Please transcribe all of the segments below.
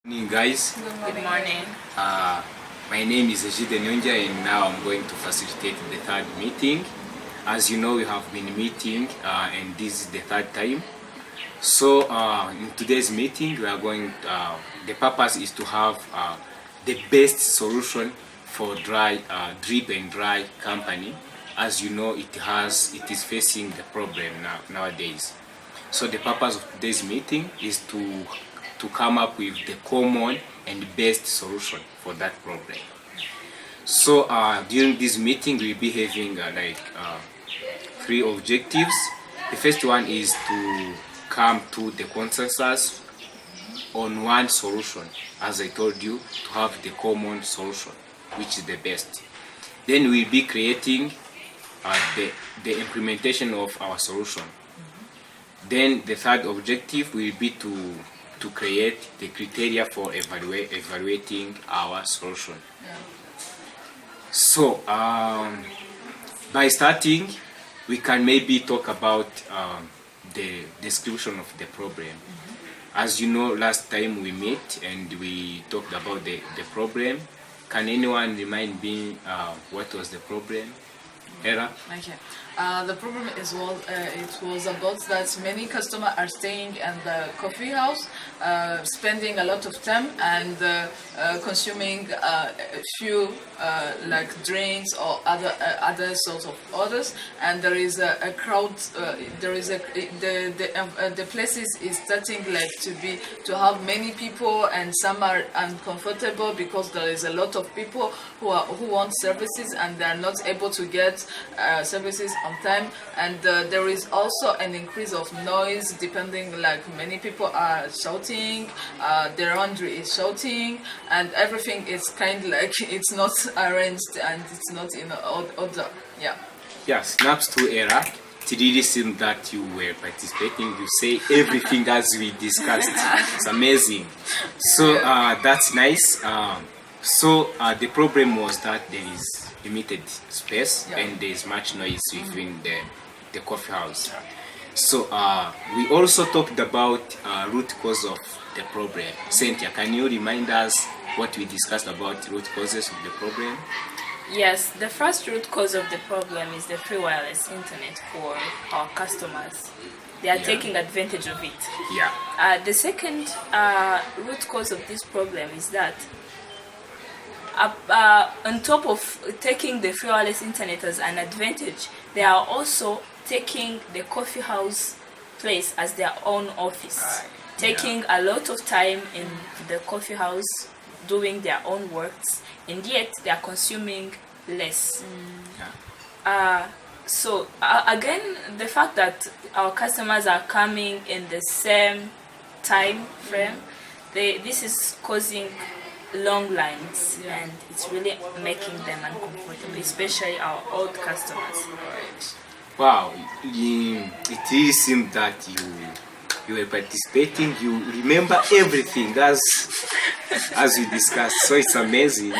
Good morning, guys. Good morning. My name is Egide and now I'm going to facilitate the third meeting. As you know, we have been meeting and this is the third time. So in today's meeting, we are going. The purpose is to have the best solution for drip and dry company. As you know, it is facing the problem nowadays. So the purpose of today's meeting is to come up with the common and best solution for that problem. So during this meeting, we'll be having three objectives. The first one is to come to the consensus on one solution, as I told you, to have the common solution, which is the best. Then we'll be creating the implementation of our solution. Then the third objective will be to create the criteria for evaluating our solution. So by starting, we can maybe talk about the description of the problem. As you know, last time we met and we talked about the problem. Can anyone remind me what was the problem? Era? Okay. The problem is it was about that many customers are staying in the coffee house, spending a lot of time and consuming a few like drinks or other sorts of orders, and there is a crowd. The places is starting like to have many people, and some are uncomfortable because there is a lot of people who want services and they are not able to get services on time, and there is also an increase of noise depending, like many people are shouting, their laundry is shouting, and everything is kind of like it's not arranged and it's not in order. Yeah. Yeah, snaps to Era. It really seemed that you were participating. You say everything as we discussed. It's amazing. So that's nice. The problem was that there is limited space and there is much noise within the coffee house. So we also talked about root cause of the problem. Cynthia, can you remind us what we discussed about root causes of the problem? Yes, the first root cause of the problem is the free wireless internet for our customers. They are taking advantage of it. Yeah. The second root cause of this problem is that on top of taking the free wireless internet as an advantage, they are also taking the coffee house place as their own office, taking a lot of time in the coffee house doing their own works, and yet they are consuming less. So again, the fact that our customers are coming in the same time frame, this is causing long lines, and it's really making them uncomfortable, especially our old customers. Wow, it really seemed that you were participating. You remember everything as we discussed. So it's amazing.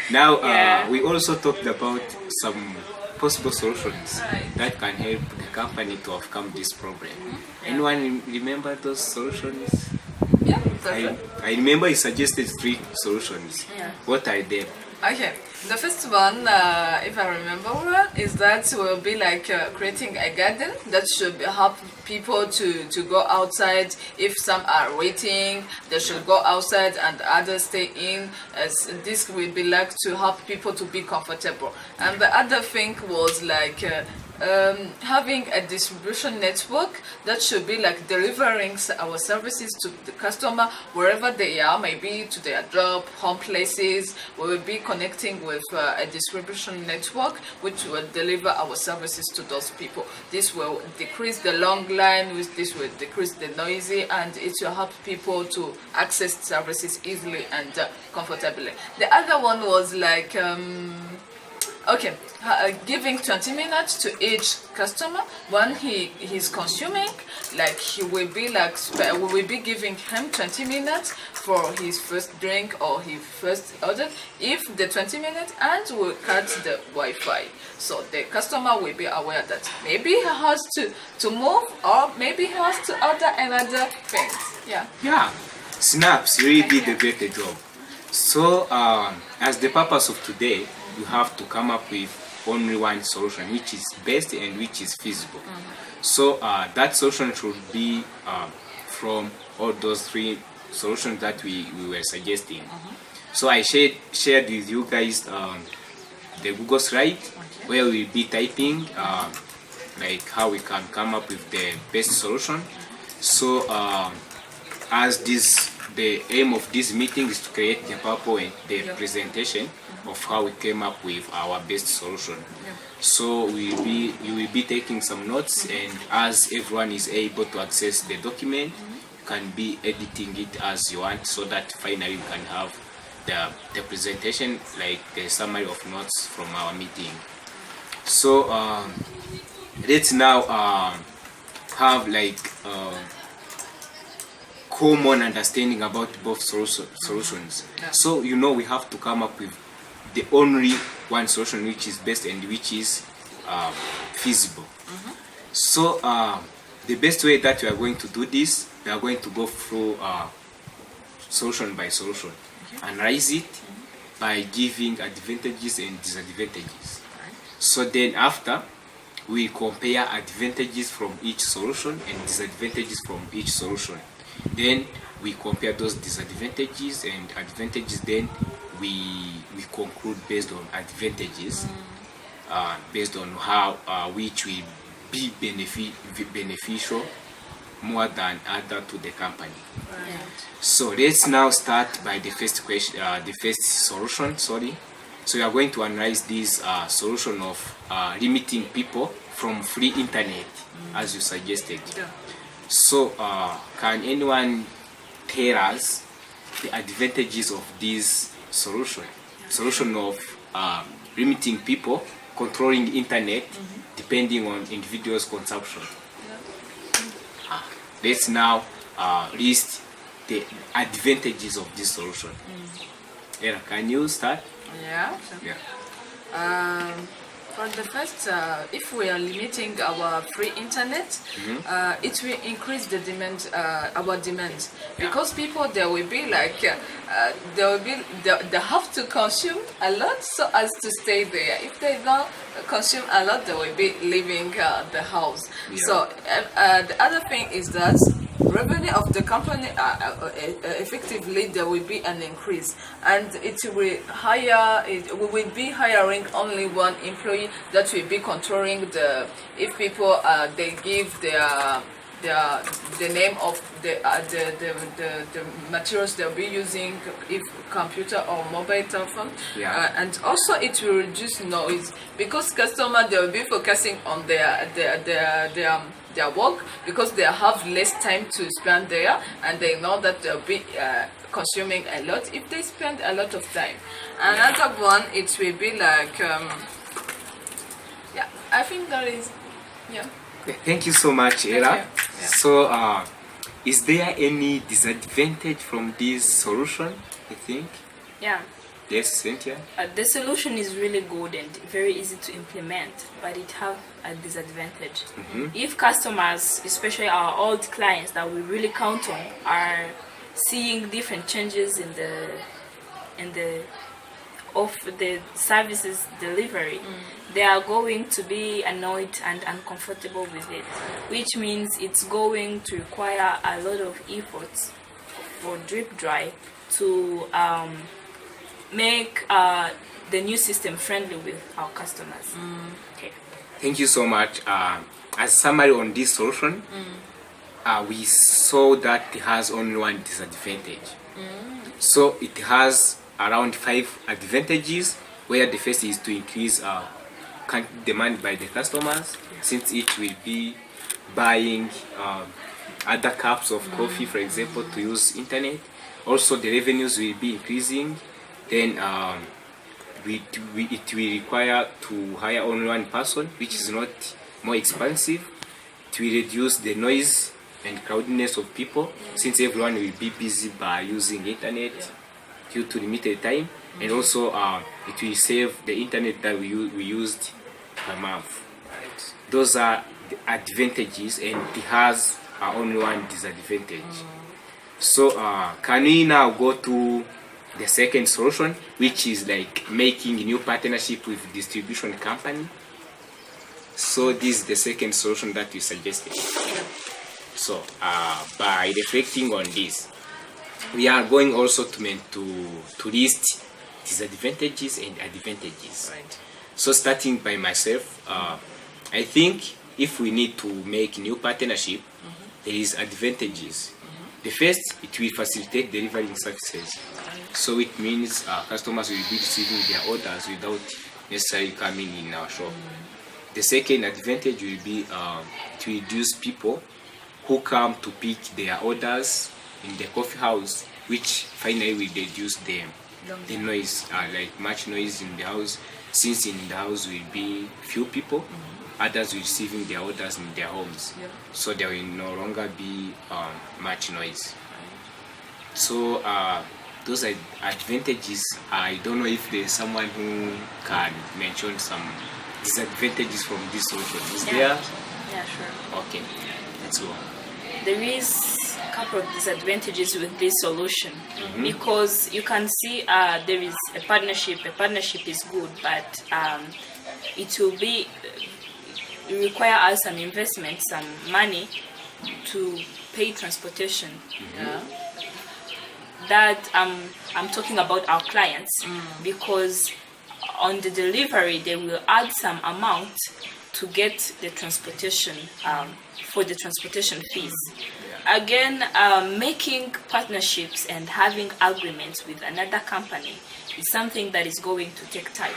Now we also talked about some possible solutions that can help the company to overcome this problem. Anyone remember those solutions? Yeah. I remember you suggested 3 solutions. Yeah. What are they? Okay, the first one, if I remember well, is that will be like creating a garden that should help people to go outside. If some are waiting, they should go outside and others stay in. As this will be like to help people to be comfortable. And the other thing was like having a distribution network that should be like delivering our services to the customer wherever they are, maybe to their job, home places. We will be connecting with a distribution network which will deliver our services to those people. This will decrease the long line, this will decrease the noisy, and it will help people to access services easily and comfortably. The other one was like giving 20 minutes to each customer when he's consuming, like he will be like we will be giving him 20 minutes for his first drink or his first order. If the 20 minutes ends, we'll cut the Wi-Fi, so the customer will be aware that maybe he has to move, or maybe he has to order another thing. Yeah, Snaps really did a great job. So, as the purpose of today, you have to come up with only one solution, which is best and which is feasible. So, that solution should be from all those three solutions that we were suggesting. So, I shared with you guys the Google slide where we'll be typing like how we can come up with the best solution. So, as the aim of this meeting is to create the PowerPoint, the presentation of how we came up with our best solution. So you will be taking some notes, and as everyone is able to access the document, you can be editing it as you want, so that finally you can have the presentation, like the summary of notes from our meeting. So let's now have like common understanding about both solutions. So we have to come up with the only one solution which is best and which is feasible. So the best way that we are going to do this, we are going to go through solution by solution, analyze it by giving advantages and disadvantages. So then after, we compare advantages from each solution and disadvantages from each solution. Then we compare those disadvantages and advantages. Then we conclude based on advantages, based on how which will be beneficial more than other to the company. So let's now start by the first question, the first solution. So we are going to analyze this solution of limiting people from free internet, as you suggested. So can anyone tell us the advantages of this solution of limiting people controlling internet depending on individuals' consumption? Let's now list the advantages of this solution. Era, can you start? Yeah. For the first, if we are limiting our free internet, it will increase the demand, our demand, because people they will be like they have to consume a lot so as to stay there. If they don't consume a lot, they will be leaving the house. So the other thing is that revenue of the company effectively there will be an increase, and it will we will be hiring only one employee that will be controlling if people they give the name of the materials they'll be using, if computer or mobile telephone, and also it will reduce noise, because customers they will be focusing on their work, because they have less time to spend there, and they know that they'll be consuming a lot if they spend a lot of time. Another one, it will be like I think that is Thank you so much, Era. So is there any disadvantage from this solution, you think? Yes, Cynthia? The solution is really good and very easy to implement, but it have a disadvantage. If customers, especially our old clients that we really count on, are seeing different changes in the of the services delivery, they are going to be annoyed and uncomfortable with it, which means it's going to require a lot of efforts for drip dry to make the new system friendly with our customers. Okay. Thank you so much. As summary on this solution, we saw that it has only one disadvantage. So it has around 5 advantages, where the first is to increase demand by the customers, since it will be buying other cups of coffee, for example, to use internet. Also, the revenues will be increasing. Then it will require to hire only one person, which is not more expensive. It will reduce the noise and crowdedness of people, since everyone will be busy by using internet due to limited time. And also it will save the internet that we used per month. Those are the advantages, and it has only one disadvantage. So can we now go to the second solution, which is like making a new partnership with distribution company? So this is the second solution that we suggested. So by reflecting on this, we are going also to list disadvantages and advantages. Right. So starting by myself, I think if we need to make new partnership, there is advantages. The first, it will facilitate delivering services. So it means customers will be receiving their orders without necessarily coming in our shop. The second advantage will be to reduce people who come to pick their orders in the coffee house, which finally will reduce the noise, like much noise in the house, since in the house will be few people, others receiving their orders in their homes. So there will no longer be much noise. So those are advantages. I don't know if there's someone who can mention some disadvantages from this solution. Is there? Yeah, sure. Okay, let's go. There is a couple of disadvantages with this solution because you can see there is a partnership. A partnership is good, but it will require us some investment, some money to pay transportation. That I'm talking about our clients because on the delivery they will add some amount to get the transportation for the transportation fees. Again, making partnerships and having agreements with another company is something that is going to take time.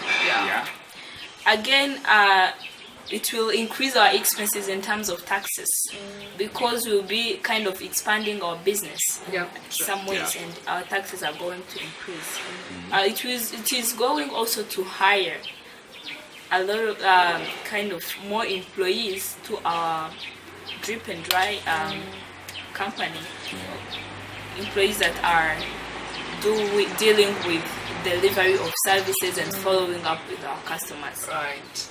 Again, it will increase our expenses in terms of taxes because we'll be kind of expanding our business some ways, and our taxes are going to increase. It is going also to hire a lot of kind of more employees to our drip and dry company, employees that are dealing with delivery of services and following up with our customers. Right.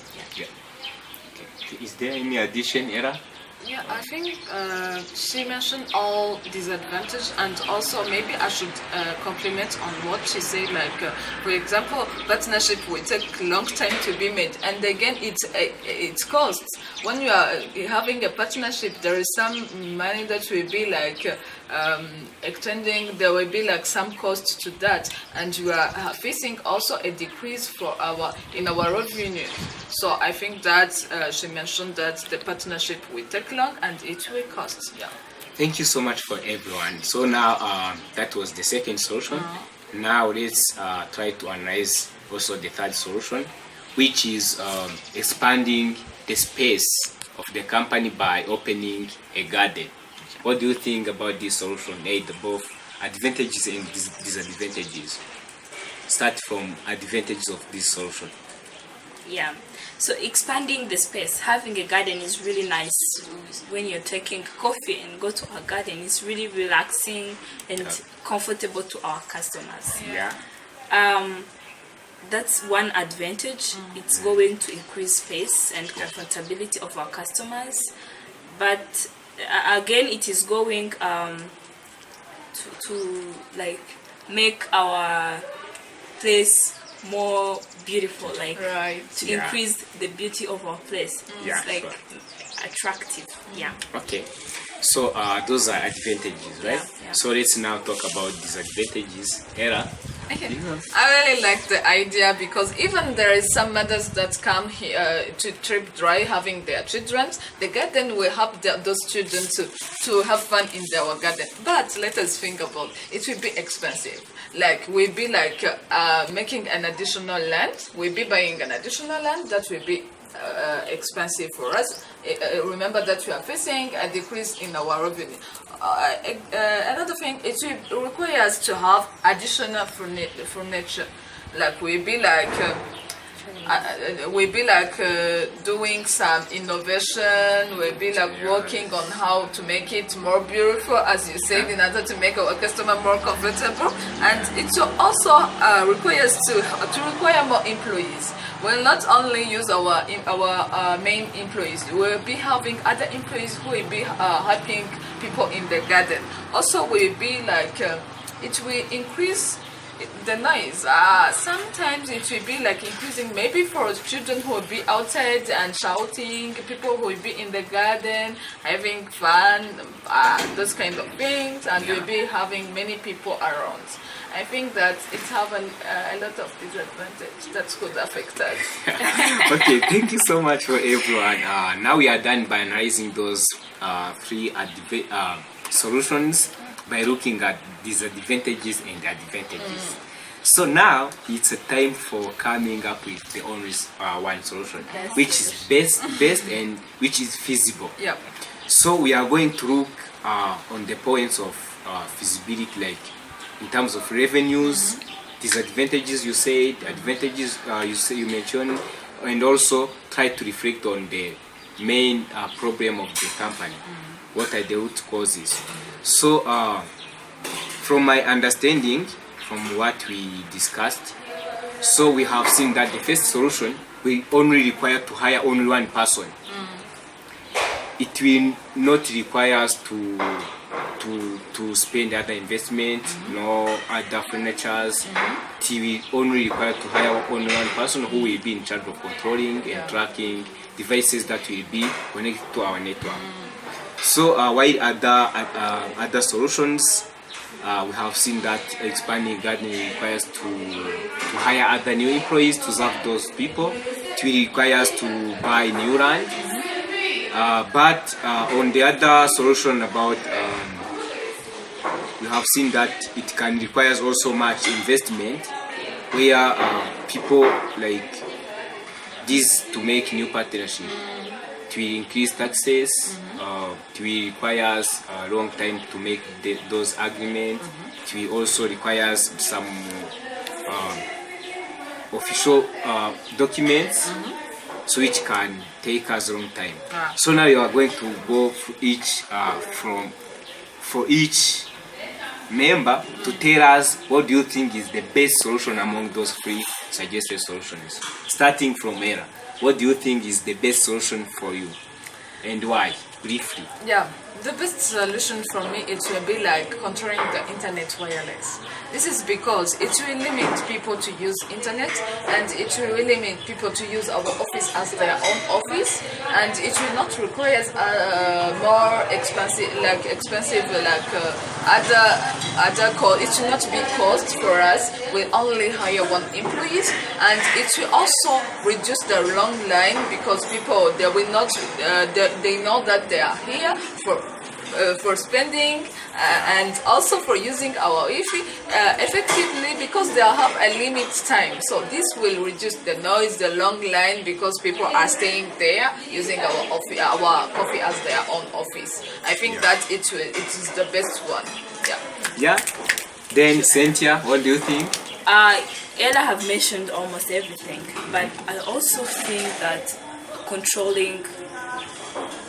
Is there any addition, Era? Yeah, I think she mentioned all disadvantages, and also maybe I should compliment on what she said. Like, for example, partnership will take a long time to be made, and again, it costs. When you are having a partnership, there is some money that will be like extending. There will be like some cost to that, and you are facing also a decrease in our revenue. So I think that she mentioned that the partnership will take long and it will cost. Thank you so much for everyone. So now that was the second solution. Now let's try to analyze also the third solution, which is expanding the space of the company by opening a garden. What do you think about this solution? Both advantages and disadvantages. Start from advantages of this solution. Yeah. So expanding the space, having a garden is really nice. When you're taking coffee and go to a garden, it's really relaxing and comfortable to our customers. That's one advantage. It's going to increase space and comfortability of our customers. But again, it is going to like make our place more beautiful, like to increase the beauty of our place. It's like attractive. Okay, so those are advantages, right? So let's now talk about disadvantages. Era? I really like the idea because even there is some mothers that come here to trip dry having their children. The garden will help those children to have fun in their garden. But let us think about it. Will be expensive. Like we'll be like making an additional land. We'll be buying an additional land that will be expensive for us. Remember that we are facing a decrease in our revenue. Another thing, it will require us to have additional furniture. Like we'll be like doing some innovation. We'll be like working on how to make it more beautiful, as you said, in order to make our customer more comfortable. And it will also require us to require more employees. We'll not only use our main employees. We'll be having other employees who will be helping people in the garden. Also will be like it will increase the noise. Sometimes it will be like increasing, maybe for children who will be outside and shouting, people who will be in the garden having fun, those kind of things, and we'll be having many people around. I think that it have a lot of disadvantage that could affect us. Okay, thank you so much for everyone. Now we are done by analyzing those three solutions by looking at disadvantages and advantages. So now it's a time for coming up with the only one solution, which is best and which is feasible. Yeah. So we are going to look on the points of feasibility, like in terms of revenues, disadvantages you said, advantages you mentioned, and also try to reflect on the main problem of the company. What are the root causes? So from my understanding, from what we discussed, so we have seen that the first solution will only require to hire only one person. It will not require us to spend other investment, no other furnitures. It will only require to hire only one person who will be in charge of controlling and tracking devices that will be connected to our network. So while other solutions, we have seen that expanding gardening requires to hire other new employees to serve those people. It will require us to buy new land. But on the other solution about, we have seen that it can require also much investment, where people like this to make new partnership. It will increase taxes. It will require us a long time to make those agreements. It will also require some official documents, so which can take us a long time. So now you are going to go for each member to tell us what do you think is the best solution among those three suggested solutions. Starting from Era, what do you think is the best solution for you, and why? Briefly. Yeah, the best solution for me, it will be like controlling the internet wireless. This is because it will limit people to use internet, and it will limit people to use our office as their own office, and it will not require more expensive other cost. It will not be cost for us. We only hire one employee, and it will also reduce the long line, because people they will not they know that they are here for spending and also for using our Wi-Fi effectively, because they have a limit time. So this will reduce the noise, the long line, because people are staying there using our coffee as their own office. I think that it is the best one. Yeah. Then Cynthia, what do you think? Ella have mentioned almost everything, but I also think that controlling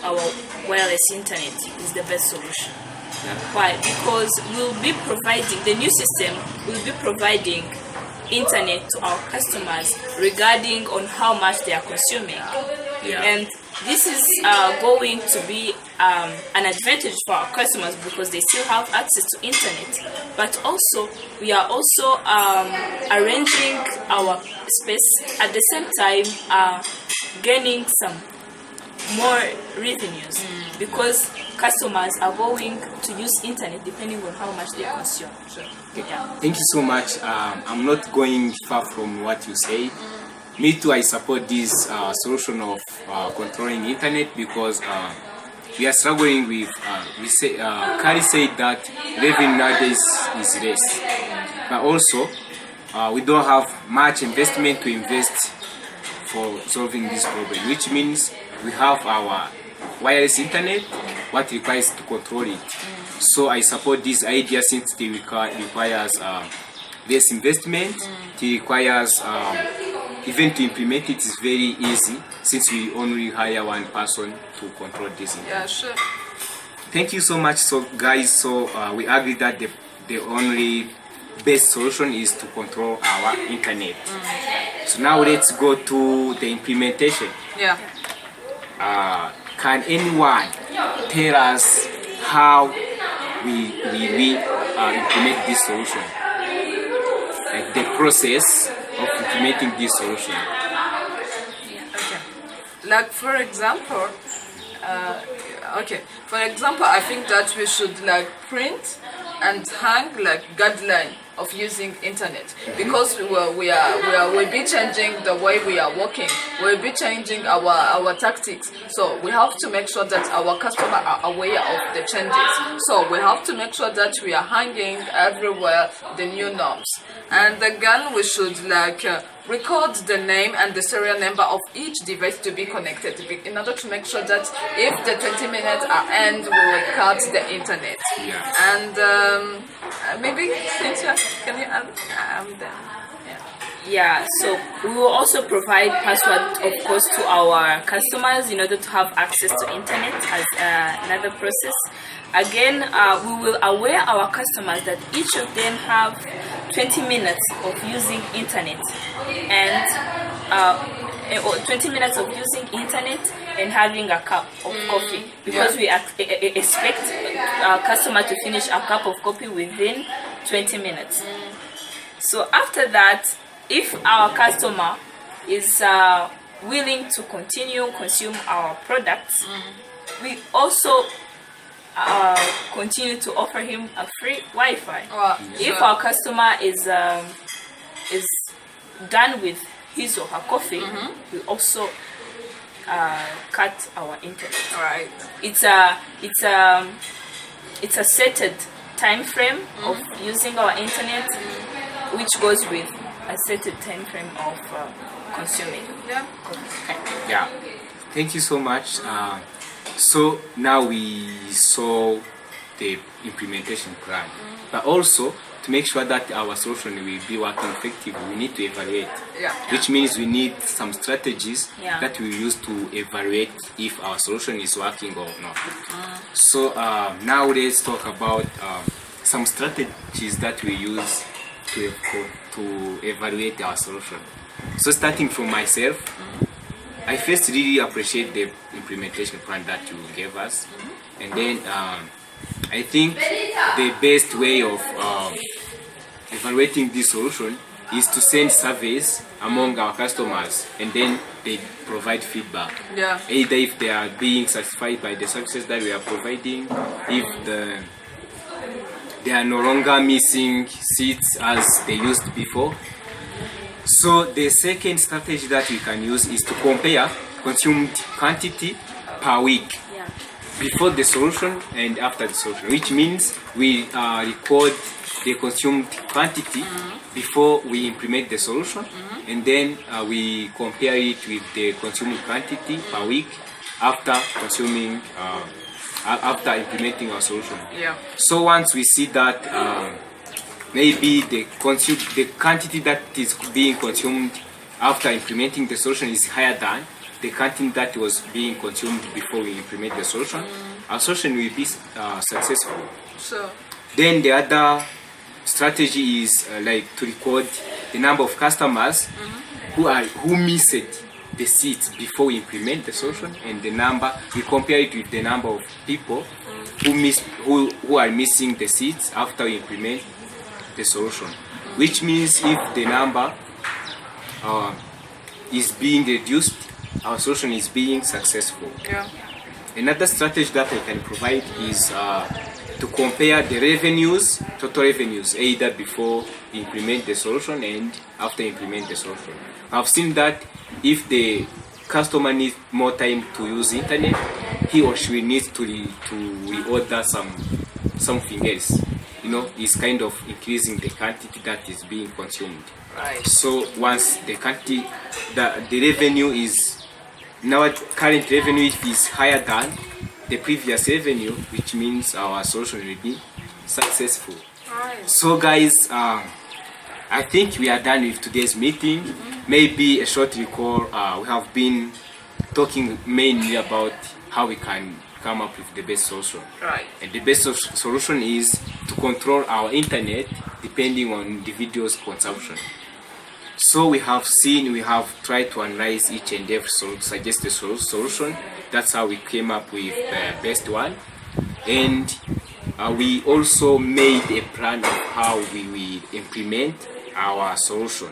our wireless internet is the best solution. Why? Because the new system will be providing internet to our customers regarding on how much they are consuming. And this is going to be an advantage for our customers, because they still have access to internet. But also, we are also arranging our space at the same time, gaining some more revenues, because customers are going to use internet depending on how much they consume. Thank you so much. I'm not going far from what you say. Me too, I support this solution of controlling internet, because we are struggling with, Kari said that revenue nowadays is less, but also we don't have much investment to invest for solving this problem, which means we have our wireless internet, what requires to control it. So I support this idea, since it requires less investment. It requires even to implement it is very easy, since we only hire one person to control this internet. Yeah, sure. Thank you so much. So guys, we agree that the only best solution is to control our internet. So now let's go to the implementation. Yeah. Can anyone tell us how we implement this solution, like the process of implementing this solution. Okay. Like for example, I think that we should like print and hang like guideline of using internet, because we'll be changing the way we are working, we'll be changing our tactics, so we have to make sure that our customer are aware of the changes, so we have to make sure that we are hanging everywhere the new norms. And again, we should like record the name and the serial number of each device to be connected, in order to make sure that if the 20 minutes are end, we will cut the internet. Yeah. And maybe Cynthia, can you add? Yeah, so we will also provide password, of course, to our customers in order to have access to internet as another process. Again, we will aware our customers that each of them have 20 minutes of using internet and 20 minutes of using internet and having a cup of coffee, because we expect our customer to finish a cup of coffee within 20 minutes. So after that, if our customer is willing to continue consume our products, we also continue to offer him a free Wi-Fi. If our customer is done with his or her coffee, we also cut our internet. Right. It's a set time frame of using our internet, which goes with a set time frame of consuming. Yeah. Yeah, thank you so much. So now we saw the implementation plan, but also to make sure that our solution will be working effectively, we need to evaluate. Yeah. Which means we need some strategies Yeah. that we use to evaluate if our solution is working or not. So now let's talk about some strategies that we use to evaluate our solution. So starting from myself, I first really appreciate the implementation plan that you gave us, and then I think the best way of evaluating this solution is to send surveys among our customers, and then they provide feedback. Yeah. Either if they are being satisfied by the services that we are providing, if they are no longer missing seats as they used before. So the second strategy that we can use is to compare consumed quantity per week before the solution and after the solution, which means we record the consumed quantity before we implement the solution, and then we compare it with the consumed quantity per week after consuming after implementing our solution. Yeah. So once we see that maybe the quantity that is being consumed after implementing the solution is higher than the quantity that was being consumed before we implement the solution, our solution will be successful. So Then the other strategy is like to record the number of customers who missed the seats before we implement the solution, and the number we compare it with the number of people who are missing the seats after we implement the solution, which means if the number is being reduced, our solution is being successful. yeah. Another strategy that I can provide is to compare the revenues, total revenues, either before we implement the solution and after implement the solution. I've seen that if the customer needs more time to use internet, he or she needs to reorder something else. You know, it's kind of increasing the quantity that is being consumed. Right. So once the quantity, the revenue is, now current revenue is higher than the previous revenue, which means our solution will be successful. Right. So guys, I think we are done with today's meeting. Maybe a short recall, we have been talking mainly about how we can come up with the best solution. Right. And the best solution is to control our internet depending on individuals' consumption. So we have tried to analyze each and every suggested solution. That's how we came up with the best one. And we also made a plan of how we will implement our solution.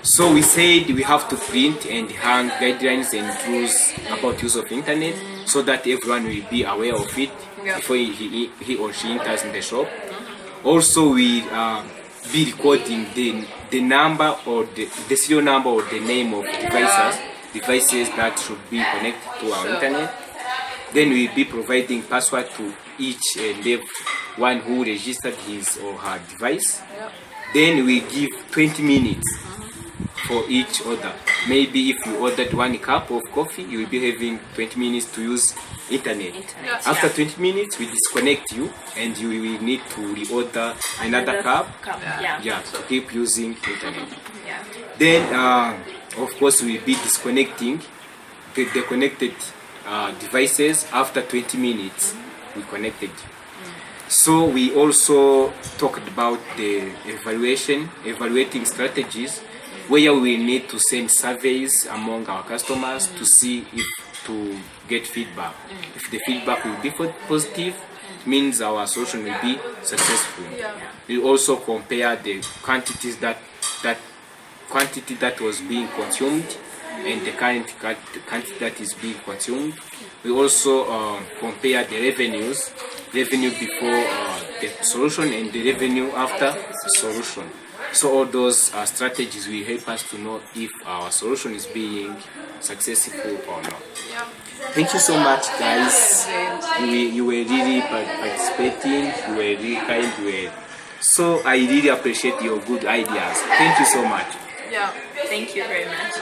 So we said we have to print and hang guidelines and rules about use of internet so that everyone will be aware of it before he or she enters in the shop. Also, we be recording the number or the serial number or the name of devices that should be connected to our internet. Then we'll be providing password to each and every one who registered his or her device. Then we give 20 minutes for each order. Maybe if you ordered 1 cup of coffee, you will be having 20 minutes to use internet. After 20 minutes, we disconnect you and you will need to reorder another cup. To keep using internet. Then, of course, we will be disconnecting the connected devices after 20 minutes. We connected. So we also talked about the evaluating strategies, where we need to send surveys among our customers to see if to get feedback. If the feedback will be positive, it means our solution will be successful. We also compare the quantities quantity that was being consumed and the current quantity that is being consumed. We also compare the revenue before the solution and the revenue after the solution. So all those strategies will help us to know if our solution is being successful or not. Thank you so much, guys. You were really participating. You were really kind. So I really appreciate your good ideas. Thank you so much. Thank you very much.